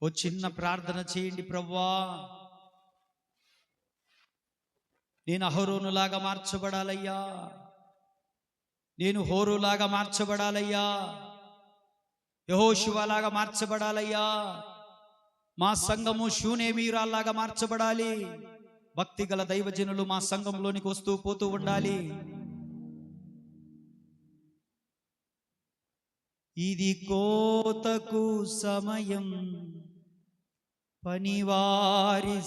ఓ చిన్న ప్రార్థన చేయండి. ప్రభువా, నేను అహరోనులాగా మార్చబడాలయ్యా, నేను హోరులాగా మార్చబడాలయ్యా, యెహోషువలాగా మార్చబడాలయ్యా, మా సంఘము షూనేమీరాల్లాగా మార్చబడాలి. భక్తి గల దైవజనులు మా సంఘంలోనికి వస్తూ పోతూ ఉండాలి. ఇది కోతకు సమయం, పనివారి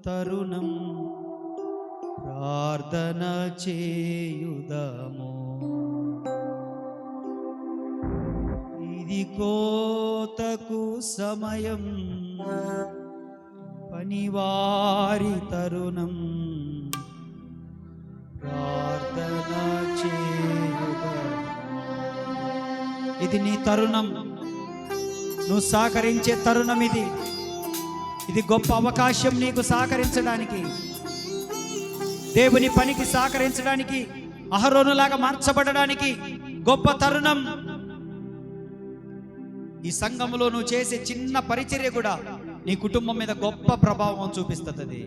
తరుణం, ప్రార్థన చేయుదము. ఇది కోతకు సమయం, పనివారి తరుణం, ప్రార్థన చేయుదము. ఇది నీ తరుణం, నువ్వు సహకరించే తరుణం. ఇది గొప్ప అవకాశం నీకు సహకరించడానికి, దేవుని పనికి సహకరించడానికి, అహరోనులాగా మార్చబడడానికి గొప్ప తరుణం. ఈ సంఘంలో నువ్వు చేసే చిన్న పరిచర్య కూడా నీ కుటుంబం మీద గొప్ప ప్రభావం చూపిస్తుంది.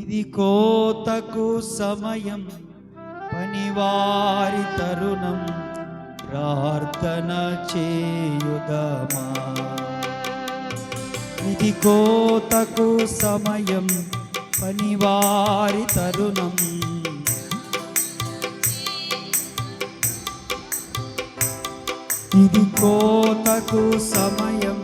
ఇది కోతకు సమయం, పనివారి తరుణం, ప్రార్థన చేయుదమా. ఇది కోతకు సమయం, పనివారి తరుణం, ఇది కోతకు సమయం,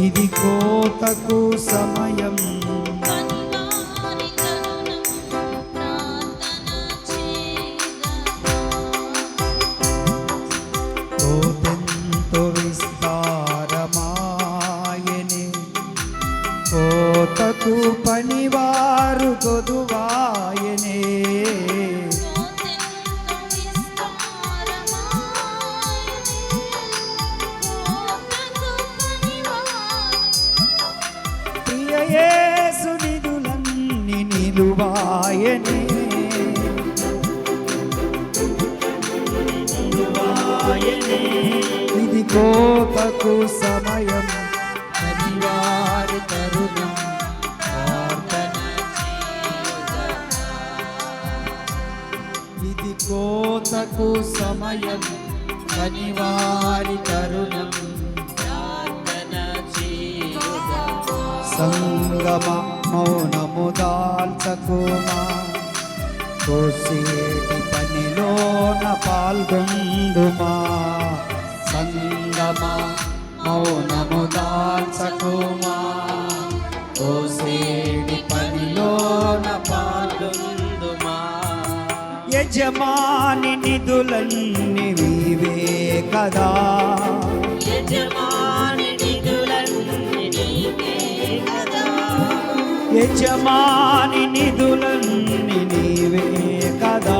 ఇది కోతకు సమయం, కోతెంతో విస్తారమాయనే, కోతకు పనివారు కొదువాయనే. యేసు నిధులన్నీ నిలువాయనే, ఇది కోతకు సమయం, పనివారి తరుణం, ప్రార్థన చేయుదమా. ఇది కోతకు సమయం, పనివారి తరుణం, సంగమ మౌనము దాల్చకుమా, కోసేటి పనిలోన పాల్గొందుమా. సంగమ మౌనము దాల్చకుమా, కోసేటి పనిలోన పాల్గొందుమా. యజమాని నిధులన్నీ నీవే కదా, యజమాని యజమాని నిధులన్నీ నీవే కదా,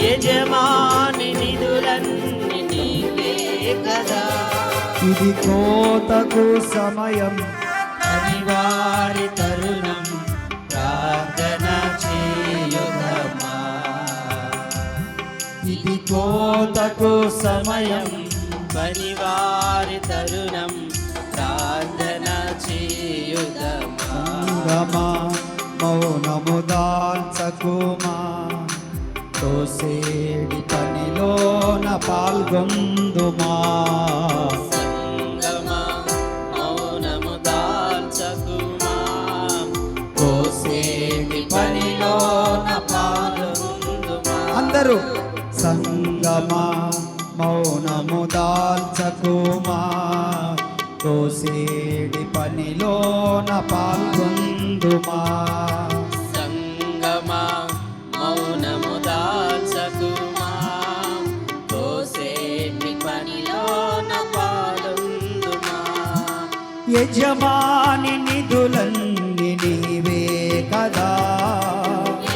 యజమాని నిధులన్నీ నీవే కదా. ఇది కోతకు సమయం, పనివారి తరుణం, ప్రార్థన చేయుదమా. ఇది కోతకు సమయం, పనివారి తరుణం, ప్రార్థన చేయుదమా. సంగమా మౌనము దాల్చకుమా, తోసేడి పనిలోన పాల్గొందుమా. సంగమా మౌనము దాల్చకుమా, తోసేడి పనిలోన పాల్గొందుమా. అందరూ సంగమా మౌనము దాల్చకుమా, తోసేడి పనిలోన పాల్గొందుమా. సంగమా మౌనము దాల్చకుమా, తోసేటి పనిలోన పాల్గొందుమా. యజమాని నిధులన్నీ నీవే కదా,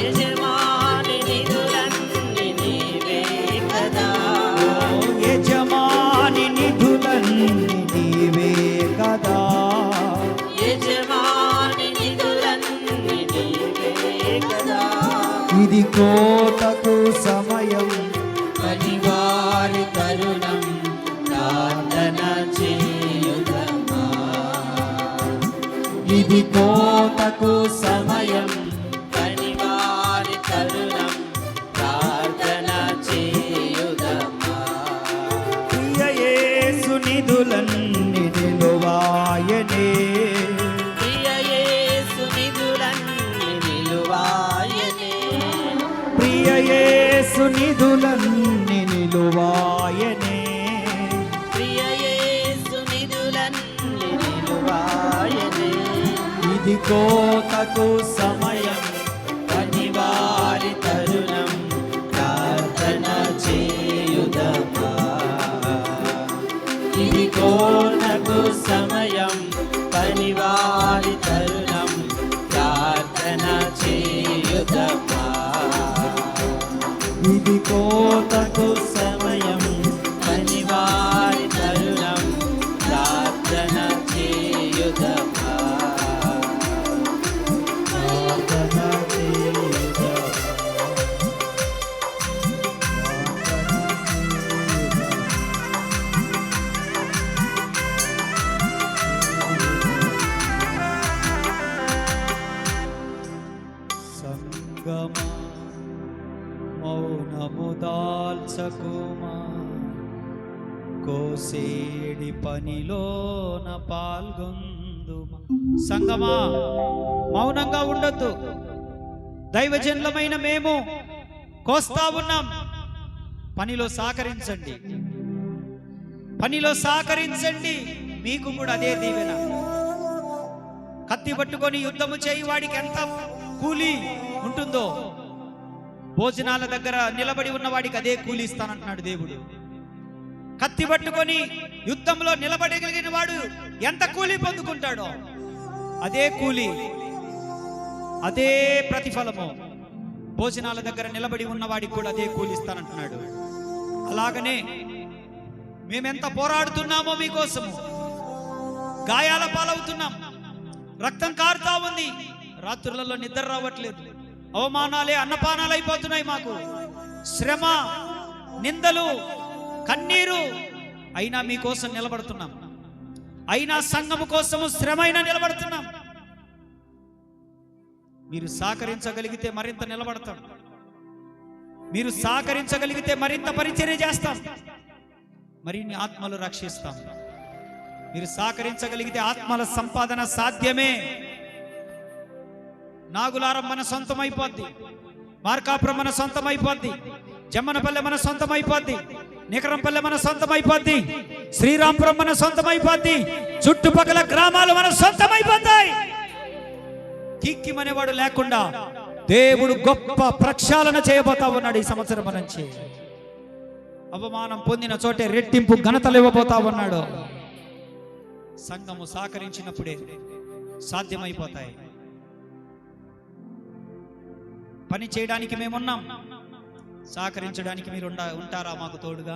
యజమాని నిధులన్నీ నీవే కదా, యజమాని నిధులన్నీ నీవే కదా, యజమాని నిధులన్నీ నీవే కదా. కోతకు సమయం, పనివారి తరుణం ప్రార్థన చేయుదమా. ఇది కోతకు సమయం, పనివారి తరుణం ప్రార్థన చేయుదమా. ప్రియ యేసు నిధులన్నీ నిలువాయనే, ప్రియ యేసు నిధులన్నీ నిలువాయనే. ప్రియ యేసు నిధులన్నీ నిలువాయనే. ప్రియ యేసు నిధులన్నీ నిలువాయనే. ఇది కోతకు సమయం, పనివారి తరుణం ప్రార్థన చేయుదమా. ఇది కోనకు సమయం, పనివారి తరుణం ప్రార్థన చేయుదమా. ఇది కోతకు సమయం, పనివారి తరుణం ప్రార్థన చేయుదమా. ప్రార్థన చేయుదమా. సంగమా మౌనము దాల్చకుమా, కోసేడి పనిలోన పాల్గొందుమా. సంగమా మౌనంగా ఉండొద్దు. దైవజనులమైన మేము కోస్తా ఉన్నాం. పనిలో సహకరించండి, పనిలో సహకరించండి. మీకు కూడా అదే దీవెన. కత్తి పట్టుకొని యుద్ధము చేయి వాడికి ఎంత కూలి ఉంటుందో, భోజనాల దగ్గర నిలబడి ఉన్న వాడికి అదే కూలి ఇస్తానంటున్నాడు దేవుడు. కత్తి పట్టుకొని యుద్ధంలో నిలబడగలిగిన వాడు ఎంత కూలి పొందుకుంటాడో అదే కూలి, అదే ప్రతిఫలము భోజనాల దగ్గర నిలబడి ఉన్న వాడికి కూడా అదే కూలి ఇస్తానంటున్నాడు. అలాగనే మేమెంత పోరాడుతున్నామో మీకోసము, గాయాల పాలవుతున్నాం, రక్తం కారుతా ఉంది, రాత్రులలో నిద్ర రావట్లేదు, అవమానాలే అన్నపానాలు అయిపోతున్నాయి మాకు, శ్రమ, నిందలు, కన్నీరు, అయినా మీకోసం నిలబడుతున్నాం. అయినా సంఘము కోసము శ్రమ అయినా నిలబడుతున్నాం. మీరు సహకరించగలిగితే మరింత నిలబడతాం, మీరు సహకరించగలిగితే మరింత పరిచర్య చేస్తాం, మరిన్ని ఆత్మలు రక్షిస్తాం. మీరు సహకరించగలిగితే ఆత్మల సంపాదన సాధ్యమే. నాగులారం మన సొంతం అయిపోద్ది, మార్కాపురం మన సొంతం అయిపోద్ది, జమ్మనపల్లె మన సొంతం అయిపోద్ది, నికరంపల్లె మన సొంతం అయిపోద్ది, శ్రీరాంపురం మన సొంతం అయిపోద్ది, చుట్టుపక్కల గ్రామాలు మన సొంతం అయిపోతాయి. కిక్కిమనేవాడు లేకుండా దేవుడు గొప్ప ప్రక్షాళన చేయబోతా ఉన్నాడు ఈ సంవత్సరం నుంచి. అవమానం పొందిన చోటే రెట్టింపు ఘనతలు ఇవ్వబోతా ఉన్నాడు. సంఘము సహకరించినప్పుడే సాధ్యమైపోతాయి. పని చేయడానికి మేమున్నాం, సహకరించడానికి మీరు ఉంటారా మాకు తోడుగా?